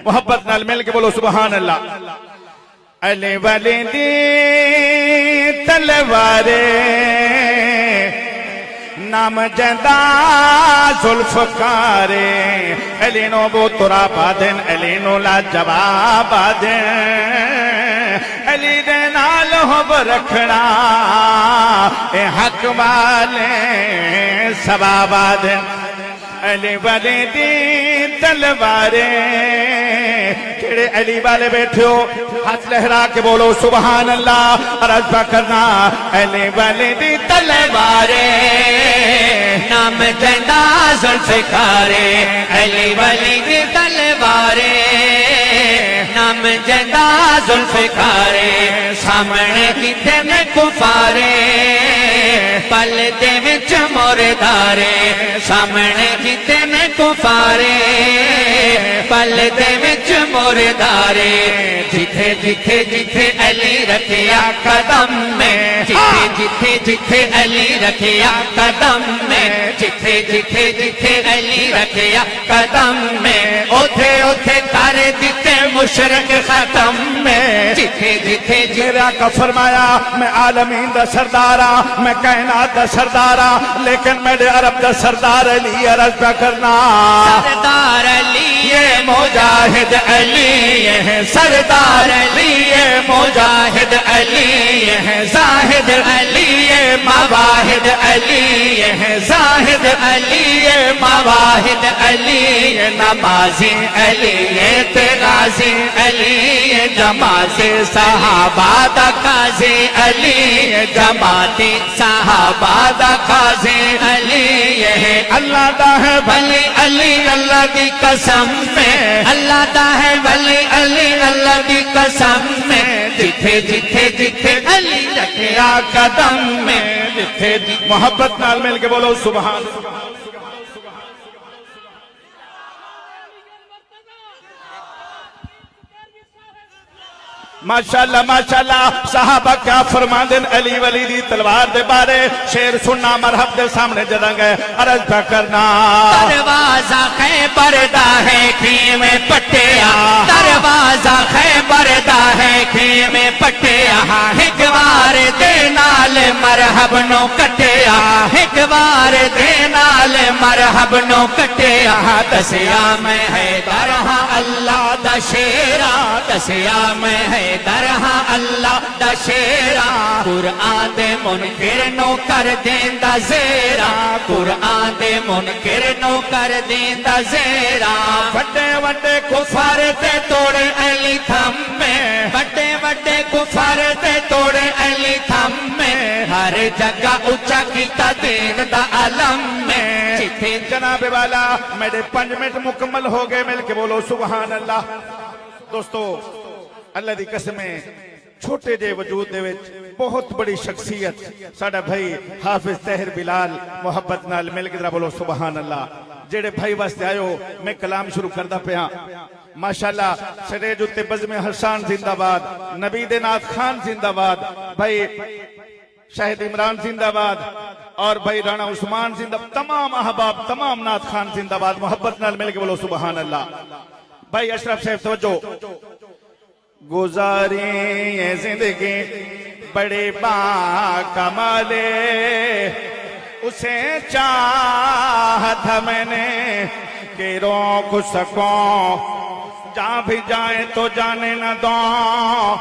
محبت نال مل کے بولو سبحان اللہ علی ولی دی تلوارے نام جندہ ذوالفقارے علی نو بو ترا بادن علی نو لا جواب آدن علی دے نال حب رکھنا اے حق والے ثواب آدن علی ولی دی تلوارے کیڑے علی والے بیٹھے ہو ہاتھ لہرا کے بولو سبحان اللہ عرض کرنا علی ولی دی تلوارے نام جندہ ذوالفقارے علی ولی دی تلوارے نام جندہ ذوالفقارے سامنے کتے میں کفارے پل دے وچ مردارے سامنے کتے میں کفارے پل دے وچ مردارے جتھے جتھے جتھے علی رکھیا قدم میں جتھے جتھے جتھے علی رکھیا قدم میں جتھے جتھے جتھے علی رکھیا قدم میں اوتھے اوتھے کر دیتے مشرک ختم میں جتھے جتھے میرا کا فرمایا میں عالمین دا سردارا میں کائنات دا سردارا لیکن میرے عرب دا سردار علی عرض پہ کرنا سردار علی یہ مجاہد علی ہے سردار علی مجاہد علی ہے زاہد علی مواہد علی ہے زاہد علی مواہد علی نمازی علی تغازی علی جماعت صحابہ دا قاضی علی جماعت صحابہ دا قاضی علی ہے اللہ دا ہے ولی علی اللہ کی قسم میں اللہ دا ہے ولی علی اللہ کی قسم میں جتھے جتھے جتھے علی رکھیا قدم میں جتھے محبت نال مل کے بولو سبحان ماشاءاللہ ماشاءاللہ صحابہ کیا فرماندن علی ولی دی تلوار دے بارے شیر سننا مرحب دے سامنے جداں گئے عرض پہ کرنا دروازہ خیبر دا ہے خیمے پٹیا دروازہ خیبر دا ہے خیمے پٹیا ایک بار دے نال مرحب نو کٹیا ایک بار دے نال مرحب نو کٹیا دسیا میں ہے درہا اللہ دا شیرا دسیا میں ہے درہا اللہ دا شیرا قرآن دے منکر نو کر دیندا زیرا قرآن دے منکر نو کر دیندا زیرا وڈے وڈے کفار تے توڑے علی تھم میں وڈے وڈے کفار تے توڑے علی تھم میں ہر جگہ اونچا کیتا دین دا علم میں جتھے جناب والا میرے 5 منٹ مکمل ہو گئے مل کے بولو سبحان اللہ دوستو اللہ دی قسمیں چھوٹے جے وجود دے وچ بہت بڑی شخصیت ساڈا بھائی حافظ طاہر بلال محبت نال مل کے بولو سبحان اللہ جڑے بھائی واسطے آئیو میں کلام شروع کردا پیا ماشاءاللہ سٹیج اُتے بزم حسان زندہ باد نبی دے نات خان زندہ باد بھائی شاہد عمران زندہ باد اور بھائی رانا عثمان زندہ تمام احباب تمام نات خان زندہ باد محبت نال مل کے بولو سبحان اللہ بھائی اشرف صاحب توجہ گزاری یہ زندگی بڑے با کمالے اسے چاہا تھا میں نے کہ روک سکوں جہاں بھی جائیں تو جانے نہ دوں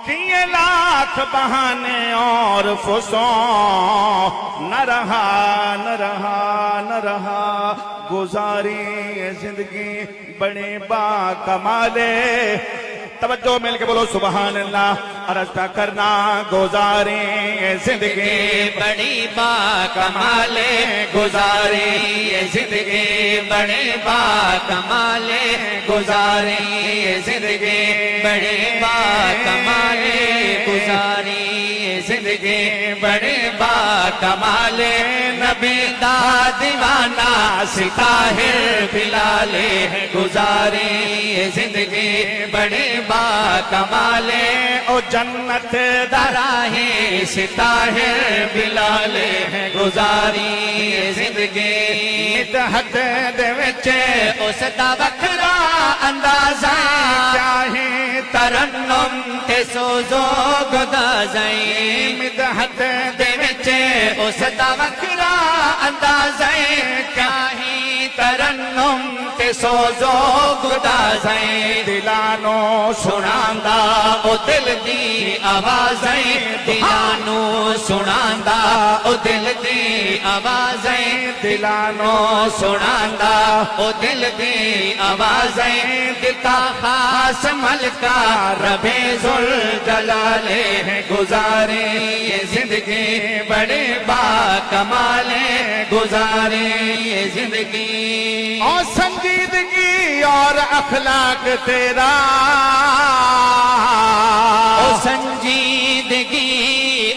کیے لاکھ بہانے اور فسوں نہ رہا نہ رہا نہ رہا گزاری یہ زندگی بڑے با کمالے توجہ مل کے بولو سبحان اللہ عرض پہ کرنا گزاری یہ زندگی بڑی با کمالے گزاری یہ زندگی بڑی با کمالے گزاری یہ زندگی بڑی با کمالے گزاری یہ زندگی زندگی بڑے با کمال نبی دا دیوانہ ستاہر بلال گزاری زندگی بڑے با کمال او جنت راہ ستاہر بلال گزاری زندگی مدحت دے وچ اس دا وکھرا اندازہ چاہے ترنم تے سوزو گدازیں مدحت دے وچ اس دا وکھرا اندازہ چاہے ترنم تے سوزو گدازیں دلانو سناندا او دل دی آوازیں دلانو سناندا او دل دی آوازیں دلانو سناندا او دل دی آوازیں دتا خاص ملکہ رب ذوالجلال گزارے یہ زندگی بڑے با کمال گزارے یہ زندگی اور سنجیدگی اور اخلاق تیرا او سنجیدگی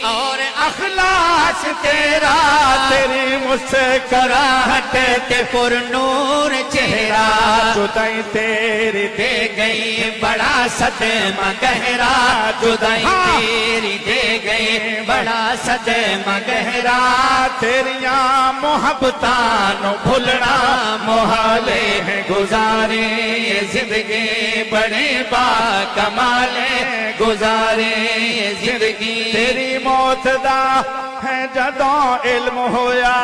اور اخلاص تیرا تیری مسکراہٹ تے پر نور چہرہ جدائی تیری دے گئی بڑا صدمہ گہرا جدائی تیری دے گئی بڑا صدمہ گہرا تیریاں محبتاں نو بھولنا محال ہے گزارے یہ زندگی بڑے با کمال گزارے یہ زندگی تیری موت دا ہے جدوں علم ہویا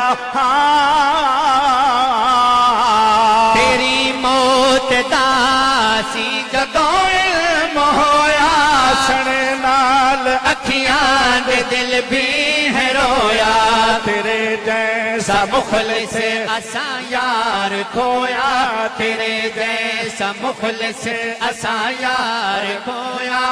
تیری موت دا سی جدوں علم ہویا سنے نال اکھیاں دے دل بھی ہے رویا تیرے جیسا مخلص اساں یار کھویا تیرے جیسا مخلص اساں یار کھویا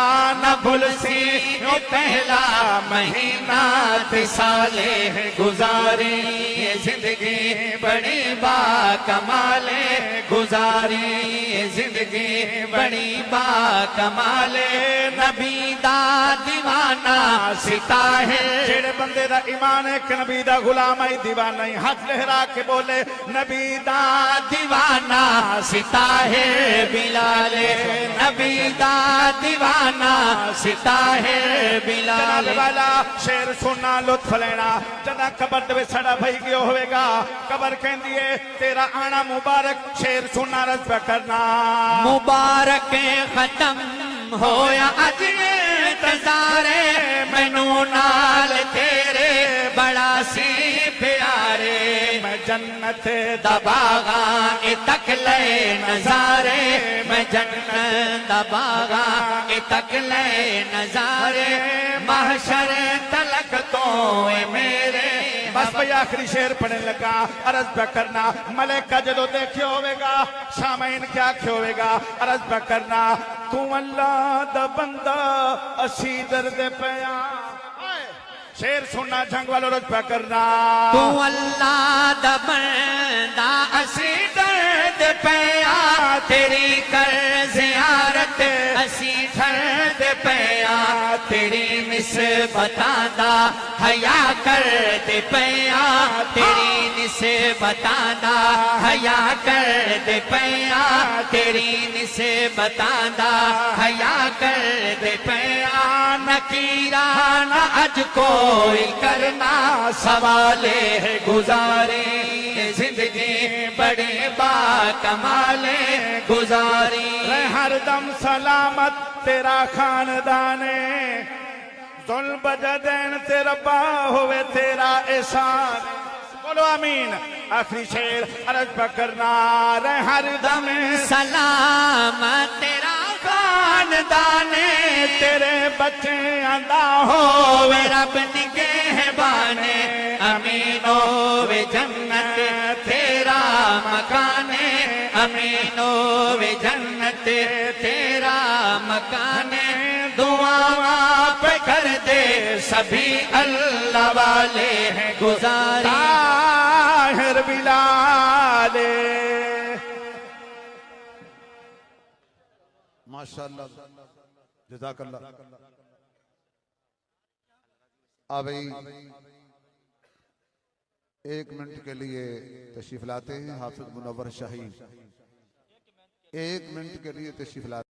نہ بھول سی او پہلا مہینہ تے سالے گزاری یہ زندگی بڑی با کمال گزاری یہ زندگی بڑی با کمال نبی دا دیوانہ ستا ہے جڑے بندے دا ایمان ایک نبی دا غلام ہے دیوانہ ہی ہاتھ لہرا کے بولے نبی دا دیوانہ ستا ہے بلال نبی دا دیوانہ ستا ہے بلال جناب والا شیر سننا لطف لینا جدا قبر دے سڑا بھائی گیا ہوئے گا قبر کہندی ہے تیرا آنا مبارک شیر سننا رج پہ کرنا مبارک ختم ہویا اج انتظارے مینو نال تیرے بڑا سی پیارے میں جنت دا باغاں اے تک لے نظارے میں جنت دا باغاں اے تک لے نظارے محشر تلک تو اے میرے بس بھئی آخری شیر پڑھنے لگا عرض پہ کرنا ملکہ جدو دیکھے ہوئے گا سامعین کیا کھے ہوئے گا عرض پہ کرنا تو اللہ دا بندہ اسی درد پیا شیر سننا جنگ والو رج پہ کرنا تو اللہ دا بندہ اسی درد پیا تیری کر زیارت اسی درد پیا تیری نسبتاں دا حیا کر دے پیا تیری نسبتاں دا حیا کر دے پیا تیری نسبتاں دا حیا کر دے پیا نکیرانہ اج کوئی کرنا سوالے گزارے زندگی بڑے با کمالے گزاری رہ ہر دم سلامت تیرا خاندانے ظلم بجدین تیرا با ہوئے تیرا احسان بولو آمین آخری شیر عرض پہ کرنا رہ ہر دم سلامت تیرا خاندانے تیرے بچے آندہ ہووے رب نگہبانے امینو وے جنت تیرا مکانے امینو وے جنت تیرا مکانے دعا پہ کر دے سبھی اللہ والے ہیں گزاری طاہر بلال ماشاءاللہ جزاک اللہ آبئی 1 منٹ کے لیے تشریف لاتے ہیں حافظ منور شاہی 1 منٹ کے لیے تشریف لاتے ہیں